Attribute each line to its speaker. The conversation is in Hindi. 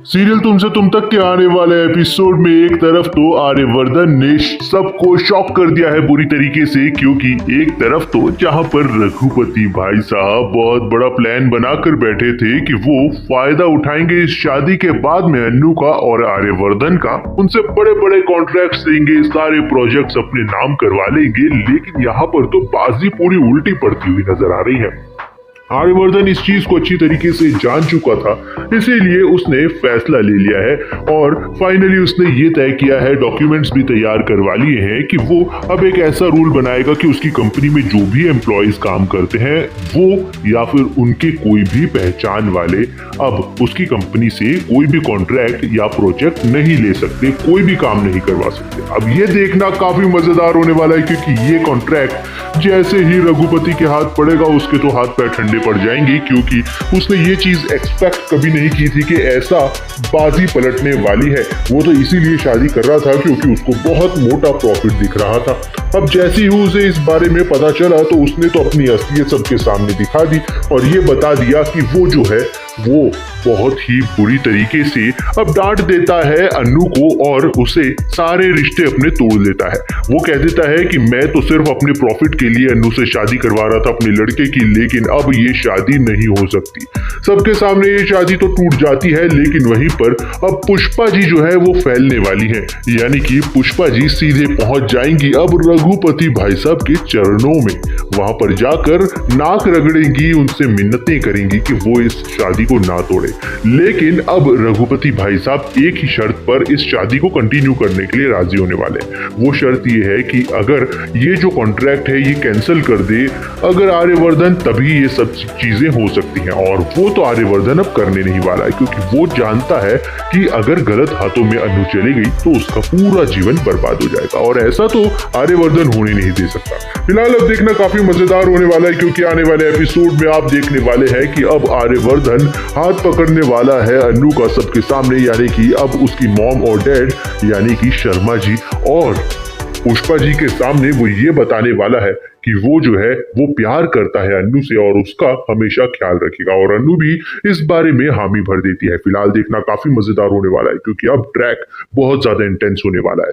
Speaker 1: सीरियल तुमसे तुम तक के आने वाले एपिसोड में एक तरफ तो आर्यवर्धन ने सबको शॉक कर दिया है बुरी तरीके से, क्योंकि एक तरफ तो जहां पर रघुपति भाई साहब बहुत बड़ा प्लान बनाकर बैठे थे कि वो फायदा उठाएंगे इस शादी के बाद में अन्नू का और आर्यवर्धन का, उनसे बड़े बड़े कॉन्ट्रैक्ट्स देंगे, सारे प्रोजेक्ट्स अपने नाम करवा लेंगे। लेकिन यहाँ पर तो बाजी पूरी उल्टी पड़ती हुई नजर आ रही है। आर्यवर्धन इस चीज को अच्छी तरीके से जान चुका था, इसीलिए उसने फैसला ले लिया है और फाइनली उसने ये तय किया है, डॉक्यूमेंट्स भी तैयार करवा लिए हैं कि वो अब एक ऐसा रूल बनाएगा कि उसकी कंपनी में जो भी एम्प्लॉयज काम करते हैं वो या फिर उनके कोई भी पहचान वाले अब उसकी कंपनी से कोई भी कॉन्ट्रैक्ट या प्रोजेक्ट नहीं ले सकते, कोई भी काम नहीं करवा सकते। अब ये देखना काफी मजेदार होने वाला है, क्योंकि ये कॉन्ट्रैक्ट जैसे ही रघुपति के हाथ पड़ेगा उसके तो हाथ पैर ठंडे पड़ जाएंगे, क्योंकि उसने ये चीज एक्सपेक्ट कभी नहीं की थी कि ऐसा बाजी पलटने वाली है। वो तो इसीलिए शादी कर रहा था क्योंकि उसको बहुत मोटा प्रॉफिट दिख रहा था। अब जैसे ही उसे इस बारे में पता चला तो उसने तो अपनी असलियत सबके सामने दिखा दी और ये बता दिया कि वो जो है वो बहुत ही बुरी तरीके से अब डांट देता है अन्नू को और उसे सारे रिश्ते अपने तोड़ देता है। वो कह देता है कि मैं तो सिर्फ अपने प्रॉफिट के लिए अन्नू से शादी करवा रहा था अपने लड़के की, लेकिन अब ये शादी नहीं हो सकती। सबके सामने ये शादी तो टूट जाती है, लेकिन वहीं पर अब पुष्पा जी जो है वो फैलने वाली है, यानी कि पुष्पा जी सीधे पहुंच जाएंगी अब रघुपति भाई साहब के चरणों में। वहां पर जाकर नाक रगड़ेंगी, उनसे मिन्नतें करेंगी कि वो इस शादी को ना तोड़े। लेकिन अब रघुपति भाई साहब एक ही शर्त पर इस शादी को कंटिन्यू करने के लिए राजी होने वाले हैं। वो शर्त ये है कि अगर ये जो कॉन्ट्रैक्ट है ये कैंसिल कर दे अगर आर्यवर्धन, तभी ये सब चीजें हो सकती हैं। और वो तो आर्यवर्धन अब करने नहीं वाला है, क्योंकि वो जानता है कि अगर गलत हाथों में अन्नू चली गई तो उसका पूरा जीवन बर्बाद हो जाएगा, और ऐसा तो आर्यवर्धन होने नहीं दे सकता। फिलहाल अब देखना काफी मजेदार होने वाला है, क्योंकि आने वाले एपिसोड में आप देखने वाले हैं कि अब आर्यवर्धन हाथ पकड़ने वाला है अन्नू का सबके सामने, यानी कि अब उसकी मॉम और डैड यानी कि शर्मा जी और पुष्पा जी के सामने वो ये बताने वाला है कि वो जो है वो प्यार करता है अन्नू से और उसका हमेशा ख्याल रखेगा, और अन्नू भी इस बारे में हामी भर देती है। फिलहाल देखना काफी मजेदार होने वाला है, क्योंकि अब ट्रैक बहुत ज्यादा इंटेंस होने वाला है।